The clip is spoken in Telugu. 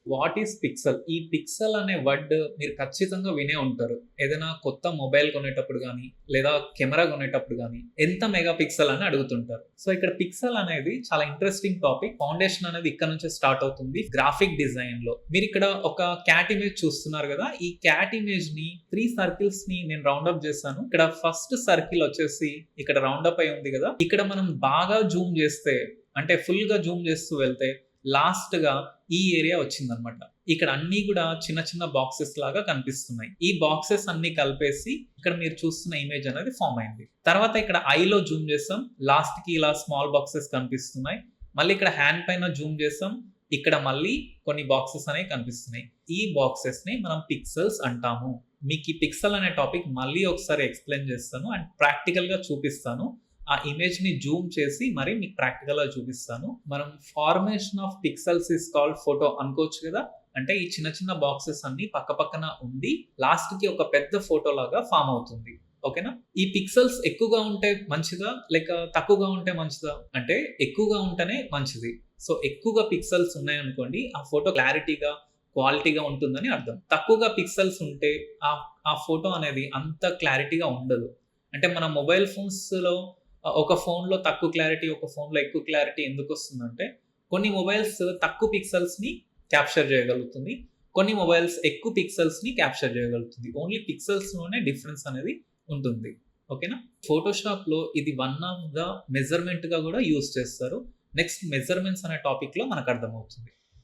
What is pixel? ఈ పిక్సెల్ అనే వర్డ్ మీరు ఖచ్చితంగా వినే ఉంటారు. ఏదైనా కొత్త మొబైల్ కొనేటప్పుడు గానీ, లేదా కెమెరా కొనేటప్పుడు గానీ, ఎంత మెగా పిక్సెల్ అని అడుగుతుంటారు. సో, ఇక్కడ పిక్సెల్ అనేది చాలా ఇంట్రెస్టింగ్ టాపిక్. ఫౌండేషన్ అనేది ఇక్కడ నుంచే స్టార్ట్ అవుతుంది. గ్రాఫిక్ డిజైన్‌లో. మీరిక్కడ ఒక క్యాట్ ఇమేజ్ చూస్తున్నారు గదా! ఈ క్యాట్ ఇమేజ్‌ని 3 సర్కిల్స్‌ని నేను రౌండ్ అప్ చేశాను. ఇక్కడ ఫస్ట్ సర్కిల్ వచ్చేసి ఇక్కడ రౌండ్ అప్ అయి ఉంది గదా! ఇక్కడ మనం బాగా జూమ్ చేస్తే అంటే ఫుల్‌గా జూమ్ చేస్తూ వెళ్తే లాస్ట్‌గా ఈ ఏరియా వచ్చిందనమాట. ఇక్కడ అన్నీ గూడా చిన్న చిన్న బాక్సెస్ లాగా కనిపిస్తున్నాయి. ఈ బాక్సెస్ అన్నీ కలిపేసి ఇక్కడ మీరు చూస్తున్న ఇమేజ్ అనేది ఫార్మ్ అయింది. తర్వాత ఇక్కడ ఐలో జూమ్ చేసాం. లాస్ట్‌కి ఇలా స్మాల్ బాక్సెస్ కనిపిస్తున్నాయి. మళ్ళీ ఇక్కడ హ్యాండ్ పైన జూమ్ చేసాం. ఇక్కడ మళ్ళీ కొన్ని బాక్సెస్ అనేవి కనిపిస్తున్నాయి. ఈ బాక్సెస్‌ని మనం పిక్సెల్స్ అంటాము. మీకు ఈ పిక్సెల్ అనే టాపిక్ మళ్ళీ ఒకసారి ఎక్స్‌ప్లెయిన్ చేస్తాను అండ్ ప్రాక్టికల్‌గా చూపిస్తాను. ఆ ఇమేజ్‌ని జూమ్ చేసి మరి మీకు ప్రాక్టికల్‌గా చూపిస్తాను. మనం formation of pixels is called photo అనుకోవచ్చు కదా! అంటే ఈ చిన్న చిన్న బాక్సెస్ అన్నీ పక్కపక్కన ఉండి లాస్ట్‌కి ఒక పెద్ద ఫోటో లాగా ఫార్మ్ అవుతుంది. ఓకేనా? ఈ పిక్సెల్స్ ఎక్కువగా ఉంటే మంచిదా? లేక తక్కువగా ఉంటే మంచిదా? అంటే ఎక్కువగా ఉంటేనే మంచిది. సో, ఎక్కువగా పిక్సెల్స్ ఉన్నాయనుకోండి ఆ ఫోటో క్లారిటీగా, క్వాలిటీగా ఉంటుందని అర్థం. తక్కువగా పిక్సెల్స్ ఉంటే ఆ ఫోటో అనేది అంత క్లారిటీగా ఉండదు. అంటే మన మొబైల్ ఫోన్స్‌లో ఒక ఫోన్‌లో తక్కువ క్లారిటీ, ఒక ఫోన్‌లో ఎక్కువ క్లారిటీ ఎందుకొస్తుందంటే, కొన్ని మొబైల్స్ తక్కువ పిక్సెల్స్‌ని క్యాప్చర్ చేయగలుగుతుంది. కొన్ని మొబైల్స్ ఎక్కువ పిక్సెల్స్‌ని క్యాప్చర్ చేయగలుగుతుంది. ఓన్లీ పిక్సెల్స్‌లోనే డిఫరెన్స్ అనేది ఉంటుంది. ఓకేనా? ఫోటోషాప్‌లో ఇది వన్ ఆఫ్ ద మెజర్‌మెంట్‌గా గూడా యూజ్ చేస్తారు. నెక్స్ట్ మెజర్‌మెంట్స్ అనే టాపిక్‌లో మనకు అర్థమవుతుంది.